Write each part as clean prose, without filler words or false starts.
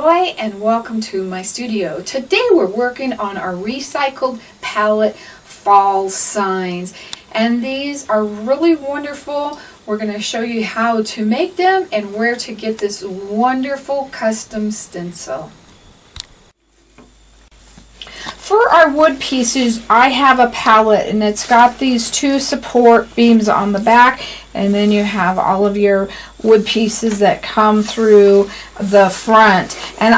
Joy and welcome to my studio. Today we're working on our recycled pallet fall signs, and these are really wonderful. We're going to show you how to make them and where to get this wonderful custom stencil. For our wood pieces, I have a pallet and it's got these two support beams on the back, and then you have all of your wood pieces that come through the front. And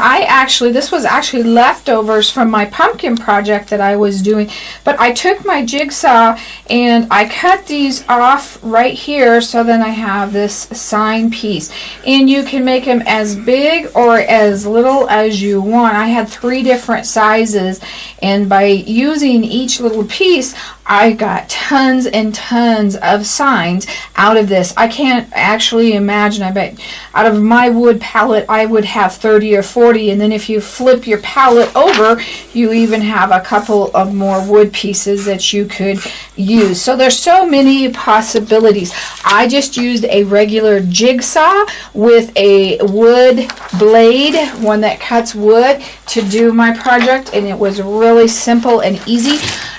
this was actually leftovers from my pumpkin project that I was doing, but I took my jigsaw and I cut these off right here, so then I have this sign piece, and you can make them as big or as little as you want. I had 3 different sizes, and by using each little piece I got tons and tons of signs out of this. I can't actually imagine. I bet out of my wood palette I would have 30 or 40, and then if you flip your palette over, you even have a couple of more wood pieces that you could use. So there's so many possibilities. I just used a regular jigsaw with a wood blade, one that cuts wood, to do my project, and it was really simple and easy.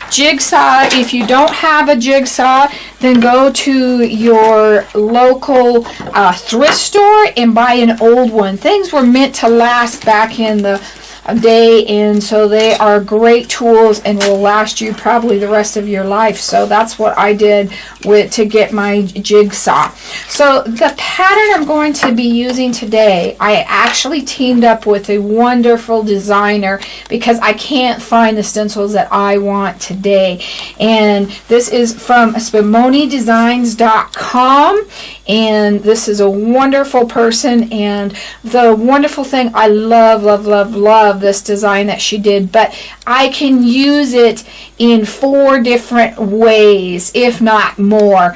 Jigsaw, if you don't have a jigsaw, then go to your local thrift store and buy an old one. Things were meant to last back in the day, and so they are great tools and will last you probably the rest of your life. So that's what I did to get my jigsaw. So the pattern I'm going to be using today, I actually teamed up with a wonderful designer because I can't find the stencils that I want today. And this is from SpumoniDesigns.com, and this is a wonderful person, and the wonderful thing, I love this design that she did, but I can use it in 4 different ways, if not more.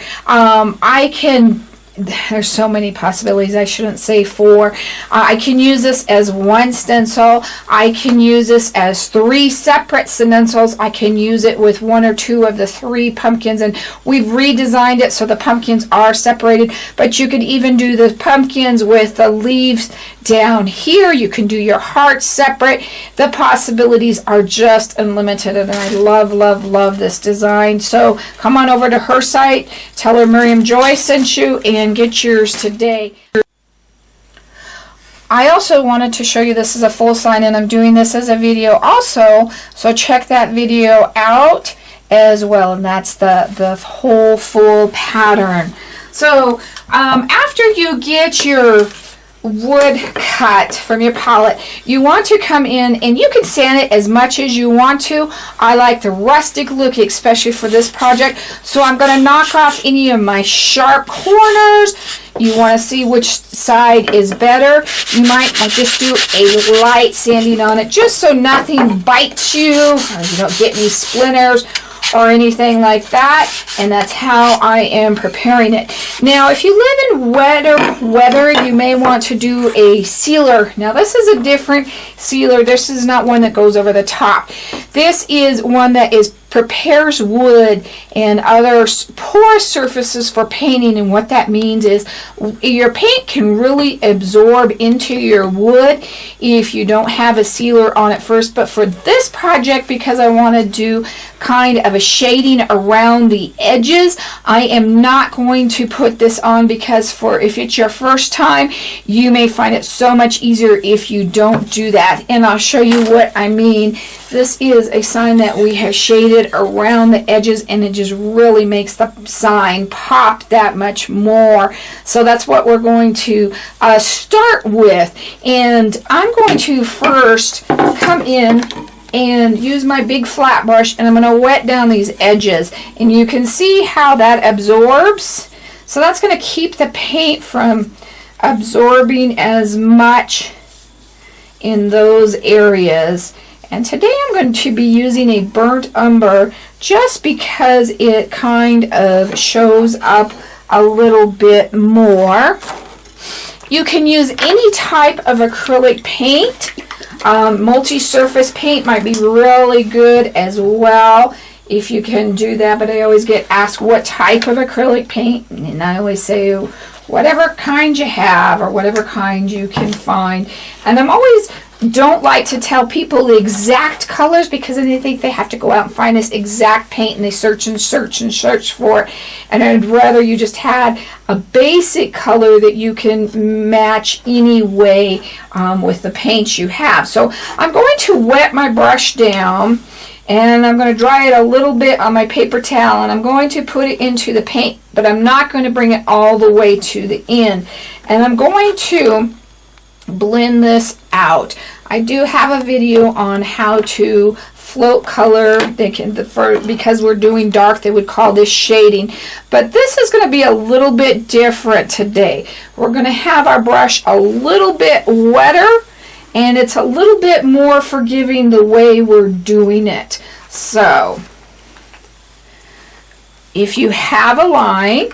There's so many possibilities. I shouldn't say 4. I can use this as one stencil. I can use this as 3 separate stencils. I can use it with 1 or 2 of the 3 pumpkins, and we've redesigned it so the pumpkins are separated, but you could even do the pumpkins with the leaves down here. You can do your hearts separate. The possibilities are just unlimited, and I love this design. So come on over to her site, tell her Miriam Joy sent you, and get yours today. I also wanted to show you, this is a full sign, and I'm doing this as a video also, so check that video out as well, and that's the whole full pattern. So after you get your wood cut from your palette, you want to come in, and you can sand it as much as you want to. I like the rustic look, especially for this project, so I'm going to knock off any of my sharp corners. You want to see which side is better. You might just do a light sanding on it, just so nothing bites you, or you don't get any splinters or anything like that. And that's how I am preparing it. Now, if you live in wetter weather, you may want to do a sealer. Now, this is a different sealer. This is not one that goes over the top. This is one that prepares wood and other porous surfaces for painting, and what that means is your paint can really absorb into your wood if you don't have a sealer on it first. But for this project, because I want to do kind of a shading around the edges, I am not going to put this on, because if it's your first time, you may find it so much easier if you don't do that, and I'll show you what I mean. This is a sign that we have shaded around the edges, and it just really makes the sign pop that much more. So that's what we're going to start with, and I'm going to first come in and use my big flat brush, and I'm going to wet down these edges, and you can see how that absorbs. So that's going to keep the paint from absorbing as much in those areas. And today I'm going to be using a burnt umber, just because it kind of shows up a little bit more. You can use any type of acrylic paint. Multi-surface paint might be really good as well if you can do that, but I always get asked what type of acrylic paint, and I always say whatever kind you have or whatever kind you can find. And I'm always don't like to tell people the exact colors, because then they think they have to go out and find this exact paint, and they search and search and search for it. And I'd rather you just had a basic color that you can match anyway with the paints you have. So I'm going to wet my brush down, and I'm going to dry it a little bit on my paper towel, and I'm going to put it into the paint, but I'm not going to bring it all the way to the end. And I'm going to blend this out. I do have a video on how to float color. They can, because we're doing dark, they would call this shading, but this is going to be a little bit different today. We're going to have our brush a little bit wetter, and it's a little bit more forgiving the way we're doing it. So if you have a line,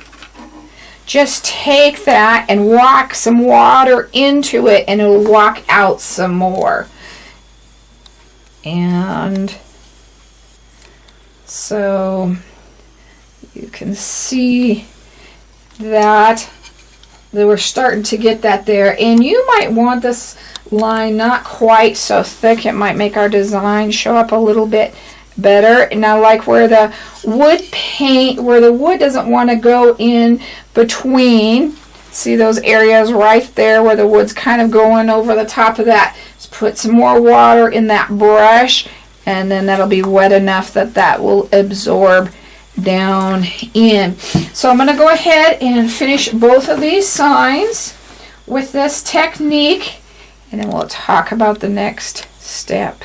just take that and walk some water into it, and it'll walk out some more. And so you can see that we're starting to get that there. And you might want this line not quite so thick. It might make our design show up a little bit better. And now, like where the wood paint, where the wood doesn't want to go in between, see those areas right there where the wood's kind of going over the top of that, just put some more water in that brush, and then that'll be wet enough that that will absorb down in. So I'm going to go ahead and finish both of these signs with this technique, and then we'll talk about the next step.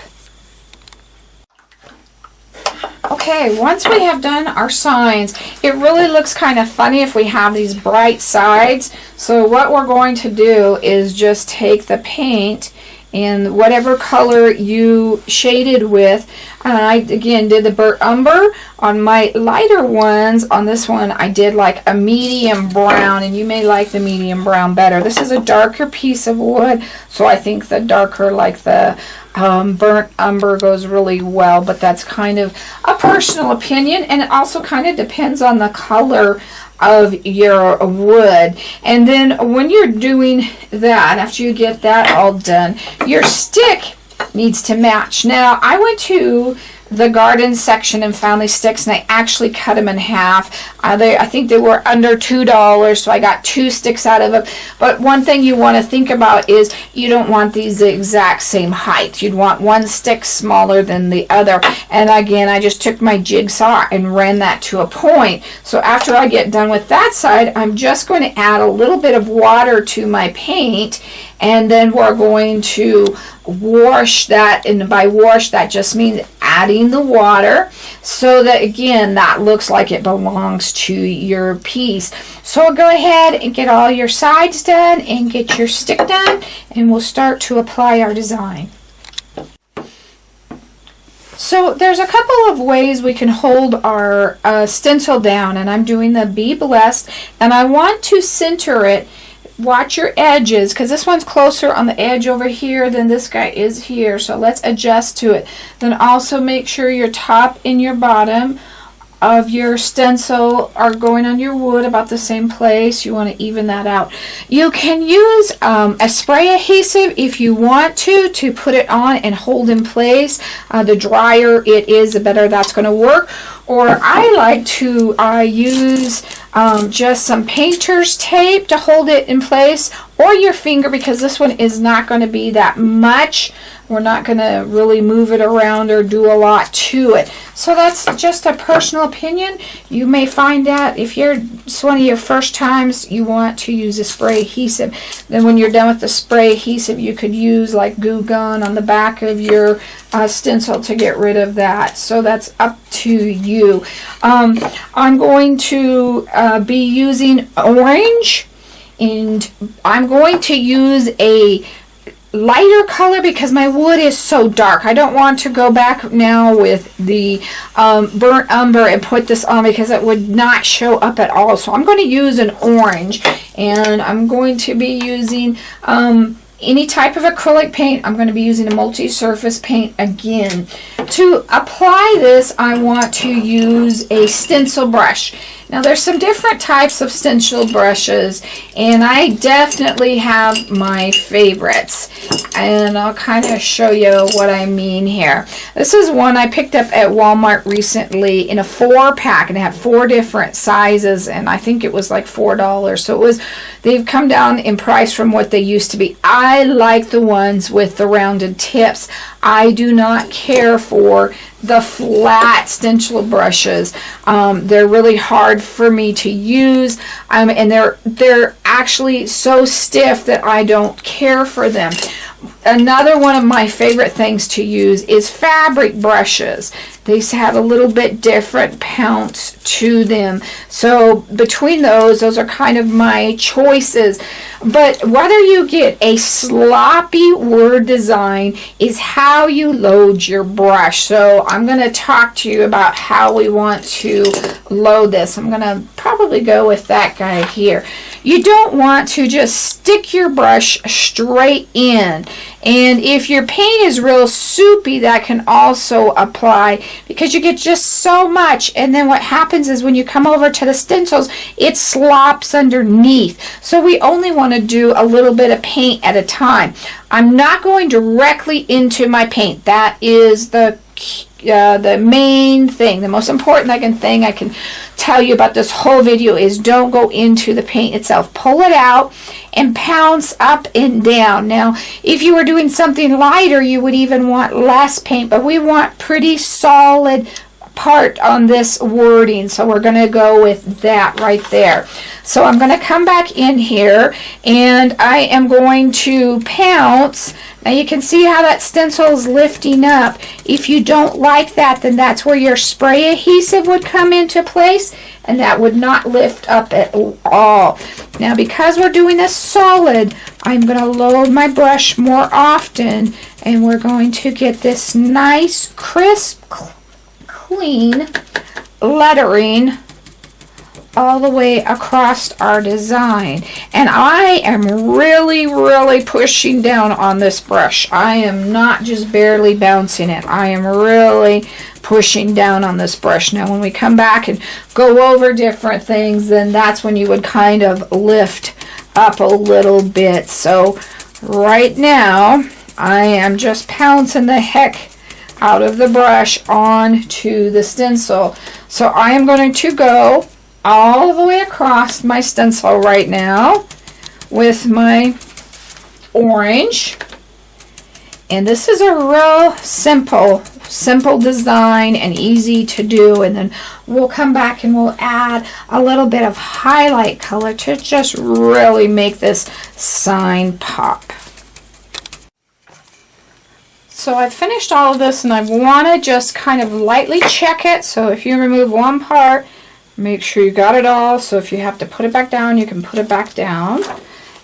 Okay, once we have done our signs, it really looks kind of funny if we have these bright sides. So what we're going to do is just take the paint and whatever color you shaded with. I again did the burnt umber on my lighter ones. On this one I did like a medium brown, and you may like the medium brown better. This is a darker piece of wood, so I think the darker, like the burnt umber, goes really well, but that's kind of a personal opinion, and it also kind of depends on the color of your wood. And then when you're doing that, after you get that all done, your stick needs to match. Now I went to the garden section and found these sticks, and I actually cut them in half. I think they were under $2, so I got 2 sticks out of them. But one thing you want to think about is you don't want these the exact same height. You'd want one stick smaller than the other. And again, I just took my jigsaw and ran that to a point. So after I get done with that side, I'm just going to add a little bit of water to my paint, and then we're going to wash that. And by wash, that just means adding the water, so that again that looks like it belongs to your piece. So go ahead and get all your sides done and get your stick done, and we'll start to apply our design. So there's a couple of ways we can hold our stencil down, and I'm doing the Be Blessed, and I want to center it. Watch your edges, because this one's closer on the edge over here than this guy is here, so let's adjust to it. Then also make sure your top and your bottom of your stencil are going on your wood about the same place. You want to even that out. You can use a spray adhesive if you want to put it on and hold in place. The drier it is, the better that's going to work. Or I like to use just some painter's tape to hold it in place, or your finger, because this one is not going to be that much. We're not going to really move it around or do a lot to it. So that's just a personal opinion. You may find that if it's one of your first times, you want to use a spray adhesive. Then when you're done with the spray adhesive, you could use like glue gun on the back of your stencil to get rid of that. So that's up to you. I'm going to be using orange, and I'm going to use a lighter color because my wood is so dark. I don't want to go back now with the burnt umber and put this on, because it would not show up at all. So I'm going to use an orange, and I'm going to be using any type of acrylic paint. I'm going to be using a multi-surface paint again. to apply this, I want to use a stencil brush. Now there's some different types of stencil brushes, and I definitely have my favorites, and I'll kind of show you what I mean here. This is one I picked up at Walmart recently in a 4-pack, and it had 4 different sizes, and I think it was like $4. So they've come down in price from what they used to be. I like the ones with the rounded tips. I do not care for the flat stencil brushes. They're really hard for me to use, and they're actually so stiff that I don't care for them. Another one of my favorite things to use is fabric brushes. These have a little bit different pounce to them. So between those are kind of my choices. But whether you get a sloppy word design is how you load your brush. So I'm going to talk to you about how we want to load this. I'm going to probably go with that guy here. You don't want to just stick your brush straight in. And if your paint is real soupy, that can also apply, because you get just so much, and then what happens is when you come over to the stencils, it slops underneath. So we only want to do a little bit of paint at a time. I'm not going directly into my paint. That is the main thing. The most important thing I can tell you about this whole video is don't go into the paint itself. Pull it out and pounce up and down. Now, if you were doing something lighter, you would even want less paint, but we want pretty solid part on this wording, so we're going to go with that right there. So I'm going to come back in here, and I am going to pounce. Now you can see how that stencil is lifting up. If you don't like that, then that's where your spray adhesive would come into place, and that would not lift up at all. Now because we're doing this solid, I'm going to load my brush more often, and we're going to get this nice, crisp, clean lettering all the way across our design. And I am really pushing down on this brush. I am not just barely bouncing it. I am really pushing down on this brush. Now when we come back and go over different things, then that's when you would kind of lift up a little bit. So right now I am just pouncing the heck out of the brush onto the stencil. So I am going to go all the way across my stencil right now with my orange. And this is a real simple design and easy to do. And then we'll come back and we'll add a little bit of highlight color to just really make this sign pop. So I've finished all of this, and I want to just kind of lightly check it. So if you remove one part, make sure you got it all. So if you have to put it back down, you can put it back down.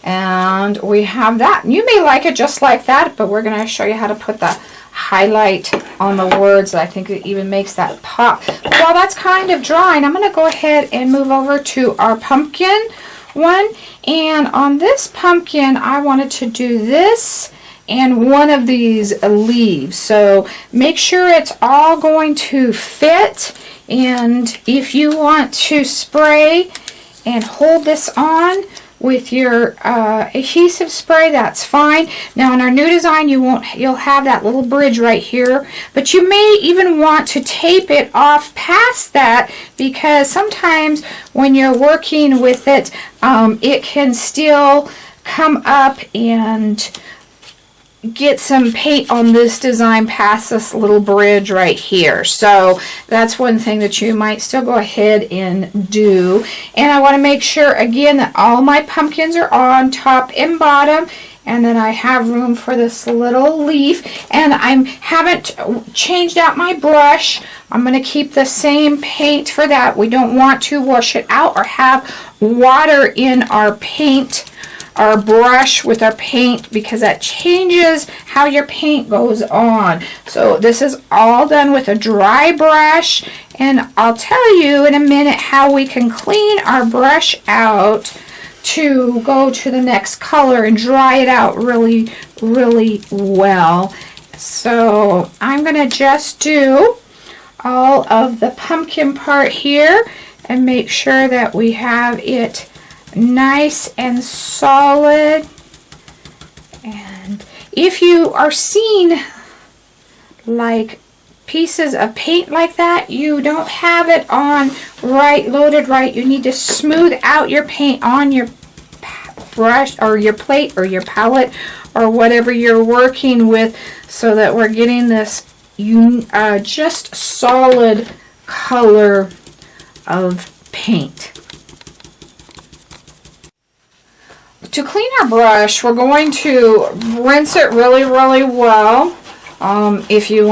And we have that. You may like it just like that, but we're going to show you how to put the highlight on the words. I think it even makes that pop. But while that's kind of drying, I'm going to go ahead and move over to our pumpkin one. And on this pumpkin, I wanted to do this and one of these leaves. So make sure it's all going to fit. And if you want to spray and hold this on with your adhesive spray, that's fine. Now in our new design, you'll have that little bridge right here, but you may even want to tape it off past that, because sometimes when you're working with it, it can still come up and get some paint on this design past this little bridge right here. So that's one thing that you might still go ahead and do. And I want to make sure again that all my pumpkins are on top and bottom, and then I have room for this little leaf. And I haven't changed out my brush. I'm going to keep the same paint for that. We don't want to wash it out or have water in our paint, our brush with our paint, because that changes how your paint goes on. So this is all done with a dry brush, and I'll tell you in a minute how we can clean our brush out to go to the next color and dry it out really well. So I'm going to just do all of the pumpkin part here and make sure that we have it nice and solid. And if you are seeing like pieces of paint like that, you don't have it on right, loaded right, you need to smooth out your paint on your brush or your plate or your palette or whatever you're working with, so that we're getting this just solid color of paint. To clean our brush, we're going to rinse it really, really well. If you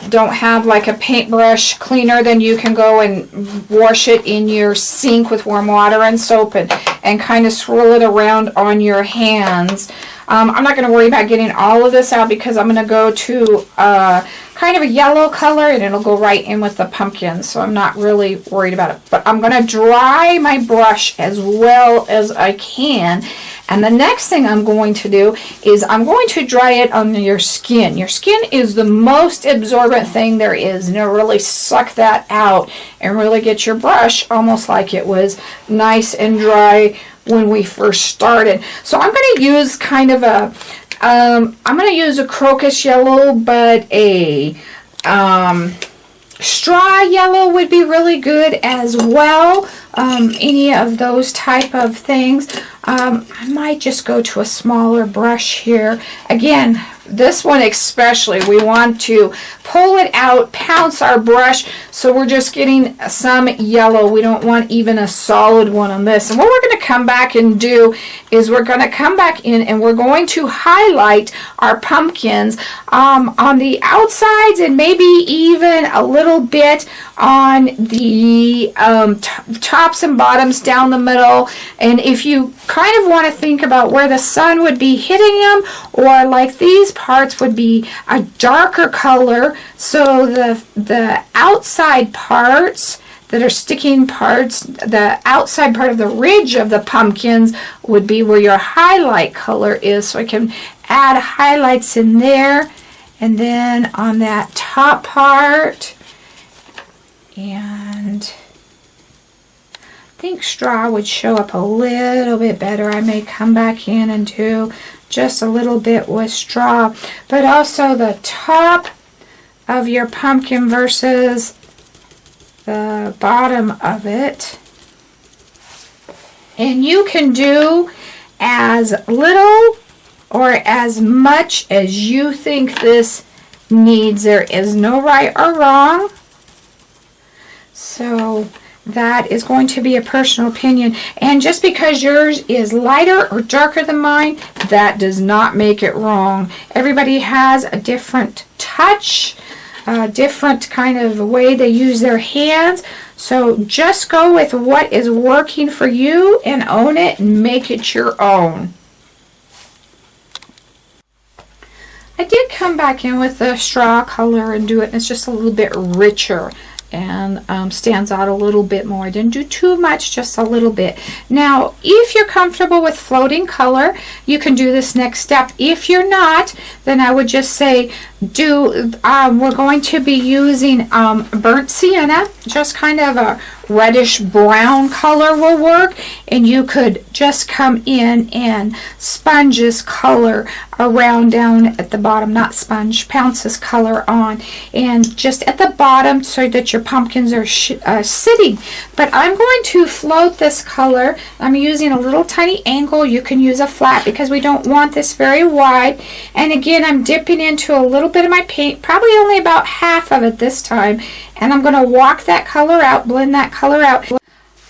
don't have like a paintbrush cleaner, then you can go and wash it in your sink with warm water and soap and kind of swirl it around on your hands. I'm not going to worry about getting all of this out because I'm going to go to kind of a yellow color and it'll go right in with the pumpkin, so I'm not really worried about it. But I'm going to dry my brush as well as I can. And the next thing I'm going to do is I'm going to dry it on your skin. Your skin is the most absorbent thing there is, and it'll really suck that out and really get your brush almost like it was nice and dry when we first started. So I'm going to use kind of a, I'm going to use a crocus yellow, but a straw yellow would be really good as well. Any of those type of things. I might just go to a smaller brush here. Again, this one especially, we want to pull it out, pounce our brush, so we're just getting some yellow. We don't want even a solid one on this. And what we're going to come back and do is we're going to come back in and we're going to highlight our pumpkins on the outsides and maybe even a little bit on the tops and bottoms down the middle. And if you kind of want to think about where the sun would be hitting them, or like these parts would be a darker color, so the outside parts that are sticking parts, the outside part of the ridge of the pumpkins would be where your highlight color is. So I can add highlights in there, and then on that top part. And I think straw would show up a little bit better. I may come back in and do just a little bit with straw, but also the top of your pumpkin versus the bottom of it. And you can do as little or as much as you think this needs. There is no right or wrong. So that is going to be a personal opinion. And just because yours is lighter or darker than mine, that does not make it wrong. Everybody has a different touch, a different kind of way they use their hands. So just go with what is working for you and own it and make it your own. I did come back in with the straw color and do it, and it's just a little bit richer and stands out a little bit more. I didn't do too much, just a little bit. Now, if you're comfortable with floating color, you can do this next step. If you're not, then I would just say we're going to be using burnt sienna, just kind of a reddish brown color will work, and you could just come in and sponge this color around down at the bottom, not sponge, pounce this color on, and just at the bottom so that your pumpkins are sitting. But I'm going to float this color. I'm using a little tiny angle. You can use a flat because we don't want this very wide. And again, I'm dipping into a little bit of my paint, probably only about half of it this time, and I'm going to walk that color out, blend that color out.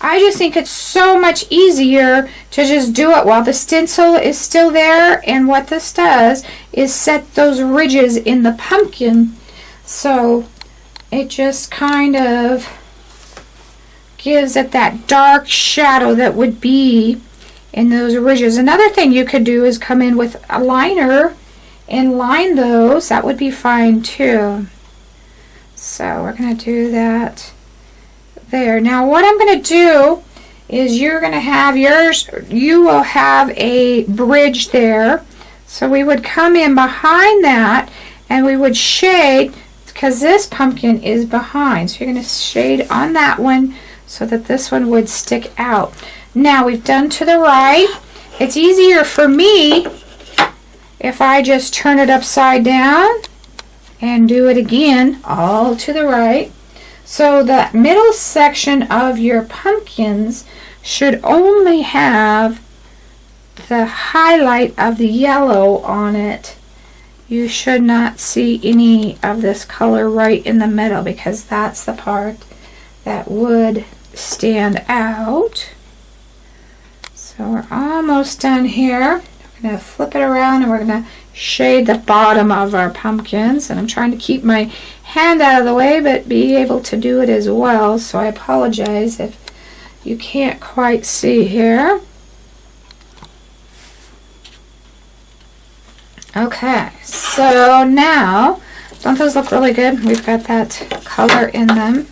I just think it's so much easier to just do it while the stencil is still there, and what this does is set those ridges in the pumpkin, so it just kind of gives it that dark shadow that would be in those ridges. Another thing you could do is come in with a liner and line those. That would be fine too. So we're going to do that there. Now what I'm going to do is you're going to have yours, you will have a bridge there. So we would come in behind that and we would shade because this pumpkin is behind. So you're going to shade on that one so that this one would stick out. Now we've done to the right. It's easier for me if I just turn it upside down and do it again all to the right. So the middle section of your pumpkins should only have the highlight of the yellow on it. You should not see any of this color right in the middle because that's the part that would stand out. So we're almost done here. We're going to flip it around and we're going to shade the bottom of our pumpkins. And I'm trying to keep my hand out of the way but be able to do it as well. So I apologize if you can't quite see here. Okay, so now, don't those look really good? We've got that color in them.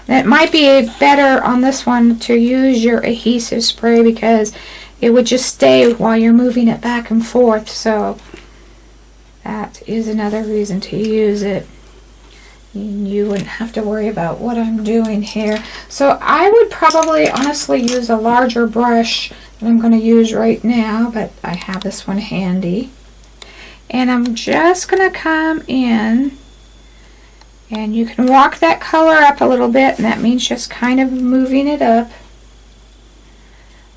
It might be better on this one to use your adhesive spray because it would just stay while you're moving it back and forth. So that is another reason to use it. You wouldn't have to worry about what I'm doing here. So I would probably honestly use a larger brush than I'm going to use right now, but I have this one handy. And I'm just going to come in, and you can walk that color up a little bit, and that means just kind of moving it up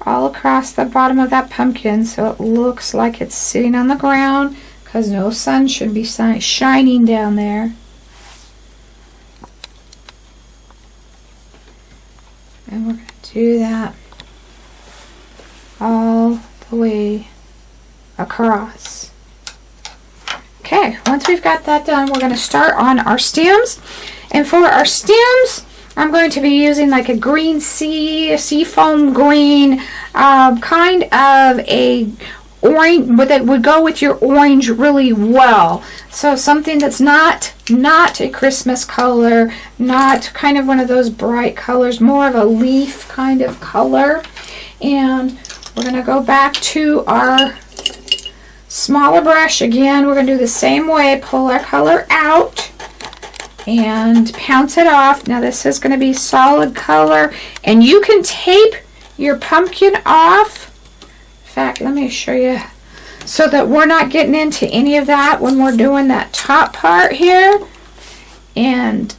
all across the bottom of that pumpkin so it looks like it's sitting on the ground because no sun should be shining down there. And we're going to do that all the way across. Okay, once we've got that done, we're going to start on our stems. And for our stems, I'm going to be using like a green seafoam green, kind of a orange, but that would go with your orange really well. So something that's not a Christmas color, not kind of one of those bright colors, more of a leaf kind of color. And we're going to go back to our smaller brush again. We're going to do the same way, pull our color out and pounce it off. Now this is going to be solid color, and you can tape your pumpkin off. In fact, let me show you so that we're not getting into any of that when we're doing that top part here. And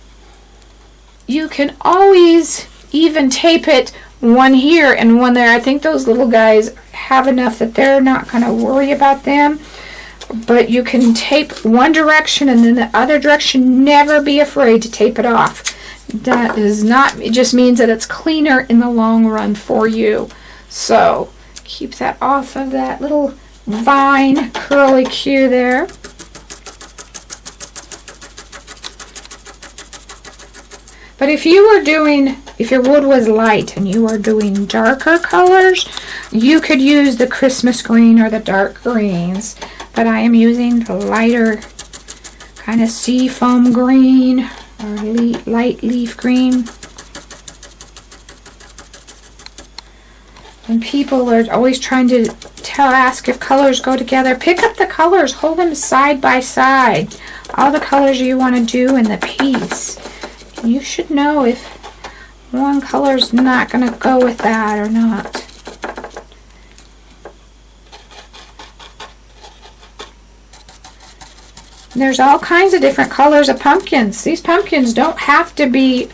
you can always even tape it one here and one there. I think those little guys have enough that they're not going to worry about them. But you can tape one direction and then the other direction. Never be afraid to tape it off. That is not, it just means that it's cleaner in the long run for you. So keep that off of that little vine curly Q there. But if you were doing, if your wood was light and you were doing darker colors, you could use the Christmas green or the dark greens. But I am using the lighter kind of seafoam green or light leaf green. And people are always trying to ask if colors go together. Pick up the colors, hold them side by side. All the colors you want to do in the piece. You should know if one color's not going to go with that or not. There's all kinds of different colors of pumpkins. These pumpkins don't have to be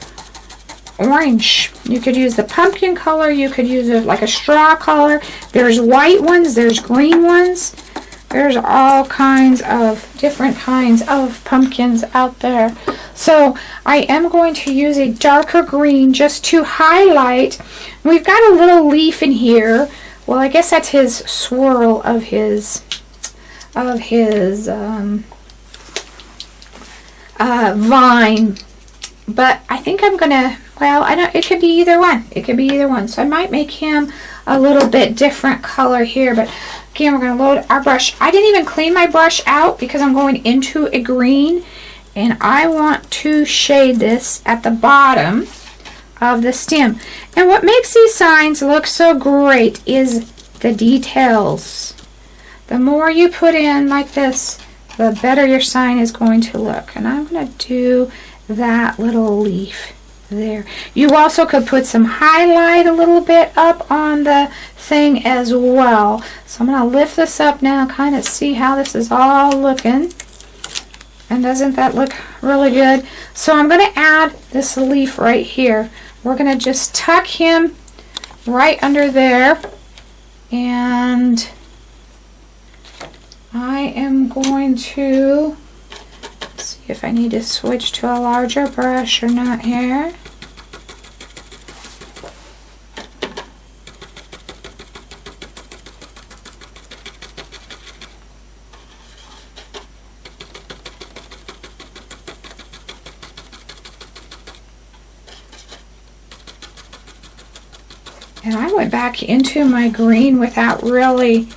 orange. You could use the pumpkin color. You could use it like a straw color. There's white ones. There's green ones. There's all kinds of different kinds of pumpkins out there. So I am going to use a darker green just to highlight. We've got a little leaf in here. Well, I guess that's his swirl of his vine. But I think I'm gonna, well, I don't, it could be either one. It could be either one. So I might make him a little bit different color here. But again, we're gonna load our brush. I didn't even clean my brush out because I'm going into a green. And I want to shade this at the bottom of the stem. And what makes these signs look so great is the details. The more you put in like this, the better your sign is going to look. And I'm going to do that little leaf there. You also could put some highlight a little bit up on the thing as well. So I'm going to lift this up now, kind of see how this is all looking. And doesn't that look really good? So I'm going to add this leaf right here. We're going to just tuck him right under there. And I am going to see if I need to switch to a larger brush or not here. And I went back into my green without really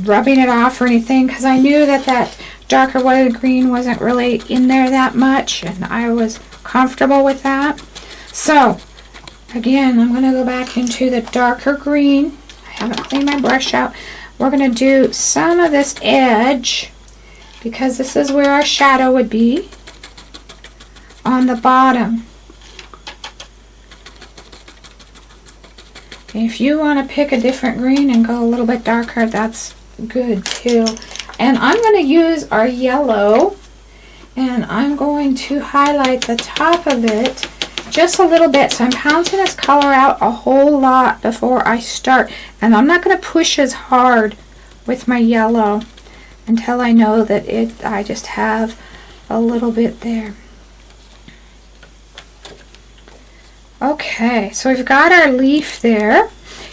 rubbing it off or anything, because I knew that that darker wooded green wasn't really in there that much, and I was comfortable with that. So again, I'm going to go back into the darker green. I haven't cleaned my brush out. We're going to do some of this edge, because this is where our shadow would be on the bottom. If you want to pick a different green and go a little bit darker, that's good too. And I'm going to use our yellow, and I'm going to highlight the top of it just a little bit. So I'm pouncing this color out a whole lot before I start. And I'm not going to push as hard with my yellow until I know that I just have a little bit there. Okay, so we've got our leaf there,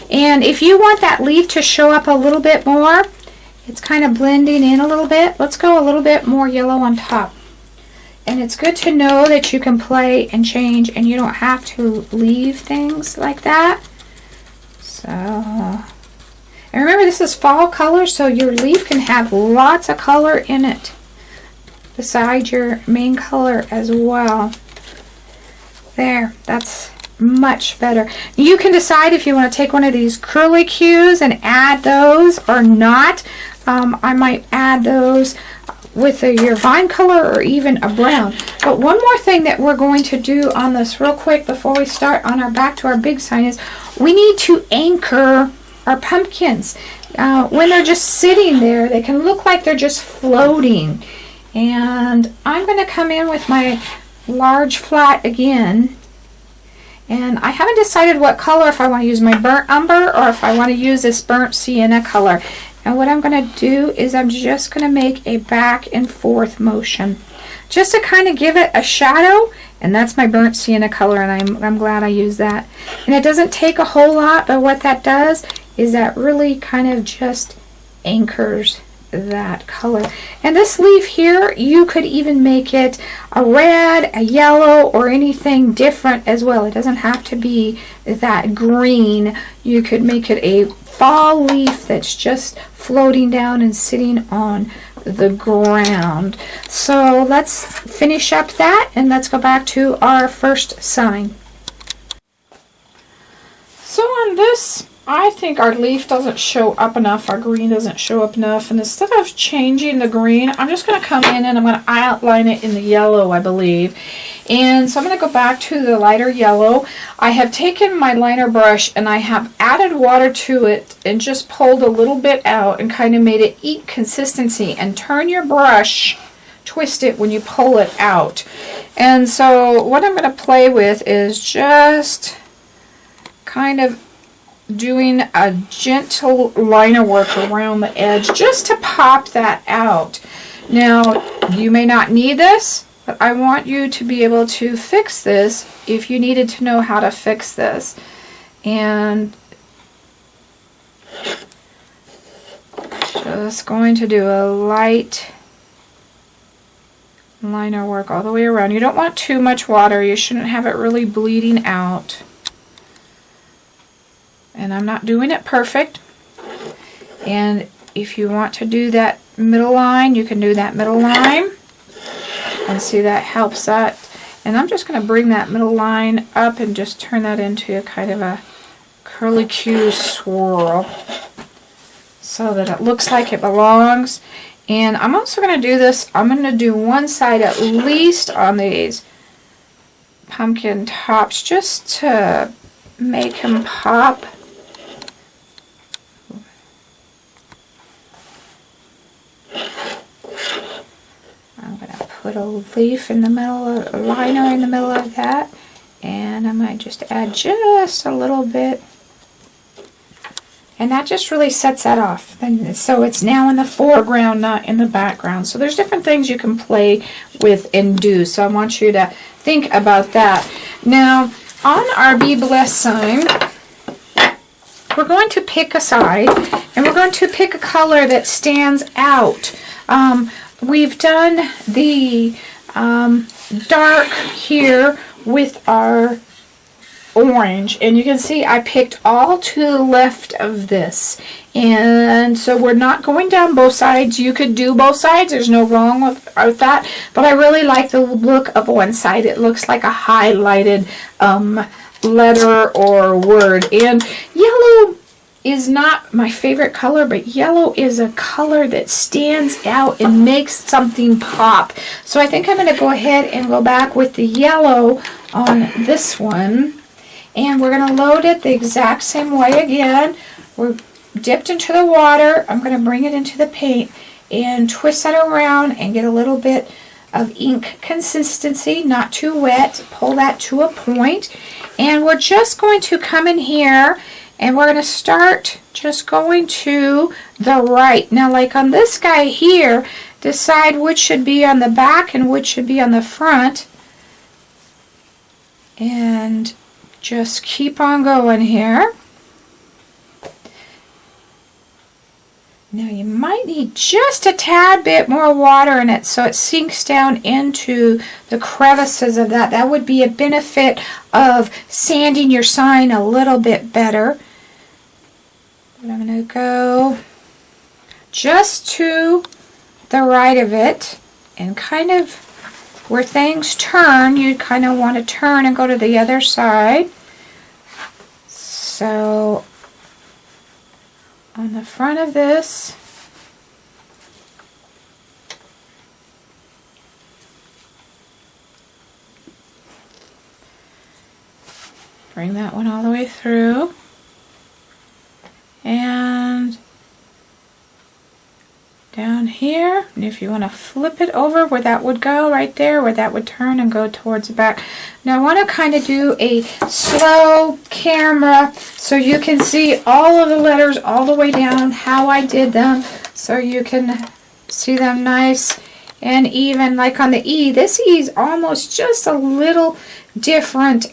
and if you want that leaf to show up a little bit more, it's kind of blending in a little bit. Let's go a little bit more yellow on top. And it's good to know that you can play and change, and you don't have to leave things like that. So, and remember, this is fall color, so your leaf can have lots of color in it besides your main color as well. There, that's much better. You can decide if you want to take one of these curly cues and add those or not. I might add those with your vine color or even a brown. But one more thing that we're going to do on this real quick before we start on our back to our big sign is we need to anchor our pumpkins. When they're just sitting there, they can look like they're just floating. And I'm going to come in with my large flat again, and I haven't decided what color, if I want to use my burnt umber or if I want to use this burnt sienna color. And what I'm going to do is I'm just going to make a back and forth motion just to kind of give it a shadow, and that's my burnt sienna color, and I'm glad I used that. And it doesn't take a whole lot, but what that does is that really kind of just anchors that color. And this leaf here, you could even make it a red, a yellow, or anything different as well. It doesn't have to be that green. You could make it a fall leaf that's just floating down and sitting on the ground. So let's finish up that, and let's go back to our first sign. So on this, I think our leaf doesn't show up enough, our green doesn't show up enough, and instead of changing the green, I'm just going to come in and I'm going to outline it in the yellow, I believe. And so I'm going to go back to the lighter yellow. I have taken my liner brush and I have added water to it and just pulled a little bit out and kind of made it ink consistency. And turn your brush, twist it when you pull it out. And so what I'm going to play with is just kind of doing a gentle liner work around the edge just to pop that out. Now, you may not need this, but I want you to be able to fix this if you needed to know how to fix this. And just going to do a light liner work all the way around. You don't want too much water. You shouldn't have it really bleeding out. And I'm not doing it perfect. And if you want to do that middle line, you can do that middle line. And see, that helps that. And I'm just going to bring that middle line up and just turn that into kind of a curly-Q swirl so that it looks like it belongs. And I'm also going to do this, I'm going to do one side at least on these pumpkin tops just to make them pop. I'm going to put a leaf in the middle, a liner in the middle of that, and I might just add just a little bit. And that just really sets that off. And so it's now in the foreground, not in the background. So there's different things you can play with and do. So I want you to think about that. Now, on our Be Blessed sign, we're going to pick a side, and we're going to pick a color that stands out. We've done the dark here with our orange, and you can see I picked all to the left of this, and so we're not going down both sides. You could do both sides, there's no wrong with that, but I really like the look of one side. It looks like a highlighted letter or word. And yellow is not my favorite color, but yellow is a color that stands out and makes something pop. So I think I'm going to go ahead and go back with the yellow on this one. And we're going to load it the exact same way again. We're dipped into the water. I'm going to bring it into the paint and twist that around and get a little bit of ink consistency, not too wet. Pull that to a point. And we're just going to come in here and we're going to start just going to the right. Now, like on this guy here, decide which should be on the back and which should be on the front. And just keep on going here. Now you might need just a tad bit more water in it so it sinks down into the crevices of that. That would be a benefit of sanding your sign a little bit better. But I'm going to go just to the right of it, and kind of where things turn, you kind of want to turn and go to the other side. So on the front of this, bring that one all the way through, and down here, and if you want to flip it over where that would go, right there where that would turn and go towards the back. Now I want to kind of do a slow camera so you can see all of the letters all the way down, how I did them, so you can see them nice and even. Like on the E, this E is almost just a little different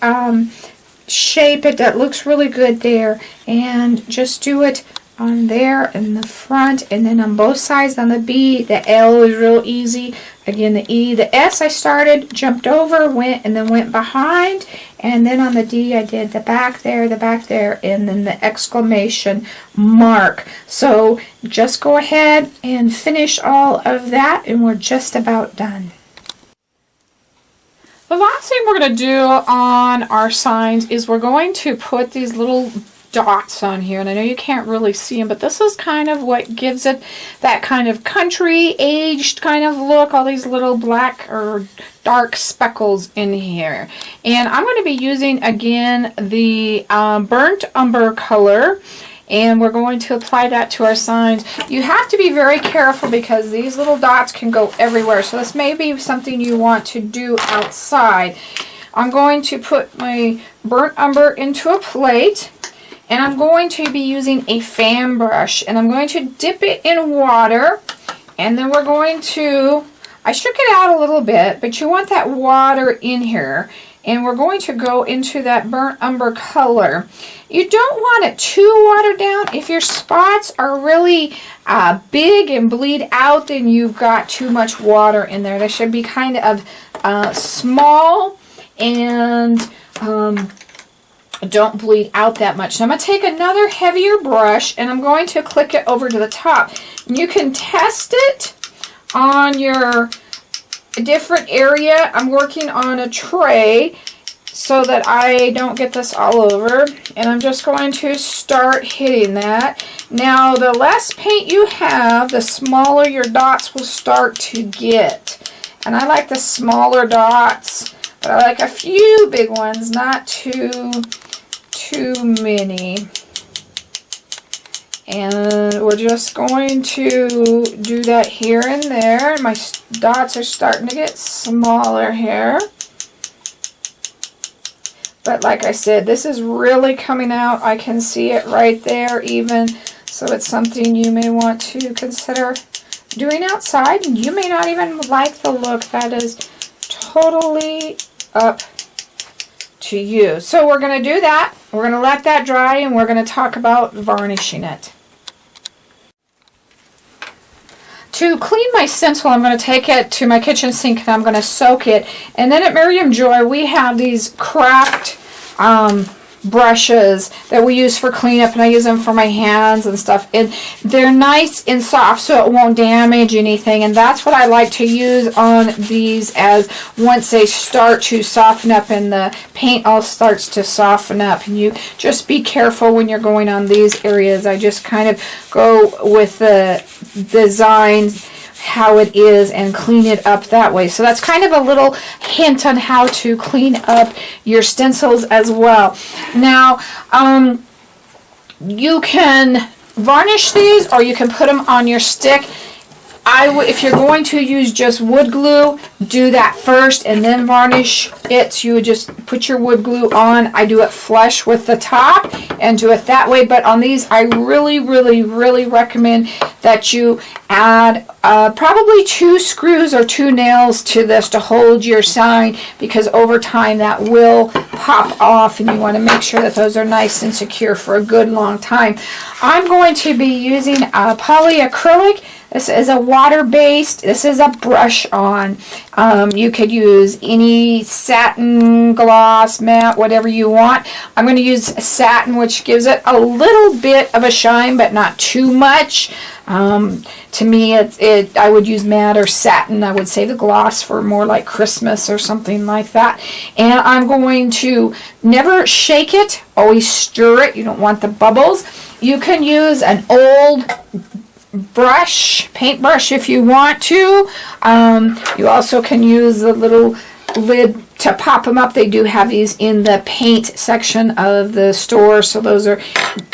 shape. That looks really good there, and just do it on there in the front, and then on both sides. On the B, the L is real easy. Again, the E, the S I started, jumped over, went, and then went behind, and then on the D I did the back there, and then the exclamation mark. So just go ahead and finish all of that, and we're just about done. The last thing we're going to do on our signs is we're going to put these little dots on here, and I know you can't really see them, but this is kind of what gives it that kind of country aged kind of look. All these little black or dark speckles in here, and I'm going to be using again the burnt umber color, and we're going to apply that to our signs. You have to be very careful because these little dots can go everywhere, so this may be something you want to do outside. I'm going to put my burnt umber into a plate, and I'm going to be using a fan brush, and I'm going to dip it in water, and then we're going to, I shook it out a little bit, but you want that water in here, and we're going to go into that burnt umber color. You don't want it too watered down. If your spots are really big and bleed out, then you've got too much water in there. They should be kind of small and don't bleed out that much. So I'm going to take another heavier brush, and I'm going to click it over to the top. You can test it on your different area. I'm working on a tray, so that I don't get this all over. And I'm just going to start hitting that. Now, the less paint you have, the smaller your dots will start to get. And I like the smaller dots, but I like a few big ones, not too many. And we're just going to do that here and there. My dots are starting to get smaller here. But like I said, this is really coming out. I can see it right there even. So it's something you may want to consider doing outside. And you may not even like the look. That is totally up to you. So we're going to do that. We're going to let that dry, and we're going to talk about varnishing it. To clean my stencil, I'm going to take it to my kitchen sink and I'm going to soak it. And then at Miriam Joy, we have these craft brushes that we use for cleanup, and I use them for my hands and stuff. And they're nice and soft, so it won't damage anything. And that's what I like to use on these, as once they start to soften up and the paint all starts to soften up. And you just be careful when you're going on these areas. I just kind of go with the designs how it is and clean it up that way. So that's kind of a little hint on how to clean up your stencils as well. Now, you can varnish these, or you can put them on your stick. If you're going to use just wood glue, do that first and then varnish it. You would just put your wood glue on. I do it flush with the top and do it that way. But on these, I really, really, really recommend that you add probably 2 screws or 2 nails to this to hold your sign, because over time that will pop off, and you want to make sure that those are nice and secure for a good long time. I'm going to be using polyacrylic. This is a water-based. This is a brush-on. You could use any satin, gloss, matte, whatever you want. I'm going to use satin, which gives it a little bit of a shine, but not too much. To me, I would use matte or satin. I would save the gloss for more like Christmas or something like that. And I'm going to never shake it. Always stir it. You don't want the bubbles. You can use an old paintbrush if you want to. You also can use the little lid to pop them up. They do have these in the paint section of the store, so those are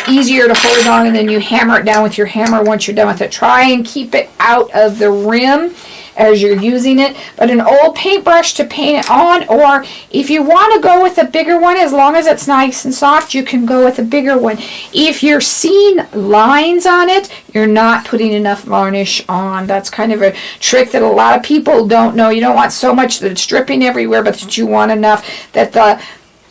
easier to hold on, and then you hammer it down with your hammer once you're done with it. Try and keep it out of the rim as you're using it, but an old paintbrush to paint it on, or if you want to go with a bigger one, as long as it's nice and soft, you can go with a bigger one. If you're seeing lines on it, you're not putting enough varnish on. That's kind of a trick that a lot of people don't know. You don't want so much that it's dripping everywhere, but that you want enough that the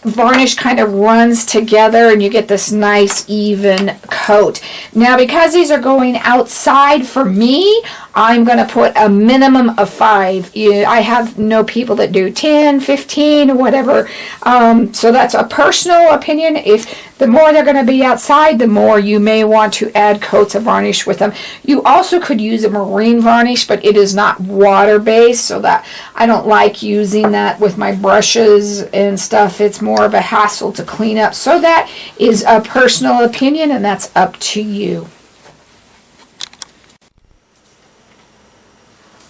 varnish kind of runs together and you get this nice even coat. Now, because these are going outside for me, I'm going to put a minimum of 5. I have no people that do 10, 15, whatever. So that's a personal opinion. If the more they're going to be outside, the more you may want to add coats of varnish with them. You also could use a marine varnish, but it is not water-based, so that I don't like using that with my brushes and stuff. It's more of a hassle to clean up. So that is a personal opinion, and that's up to you.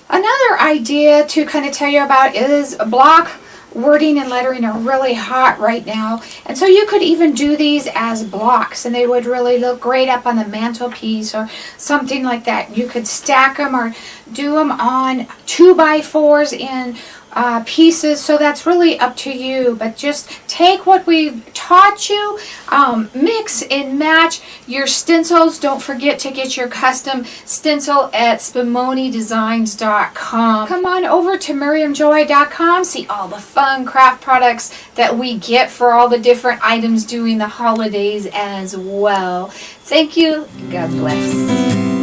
Another idea to kind of tell you about is block wording and lettering are really hot right now, and so you could even do these as blocks, and they would really look great up on the mantelpiece or something like that. You could stack them or do them on 2x4s in pieces, so that's really up to you. But just take what we've taught you, mix and match your stencils. Don't forget to get your custom stencil at spumonidesigns.com. Come on over to miriamjoy.com, see all the fun craft products that we get for all the different items during the holidays as well. Thank you. God bless.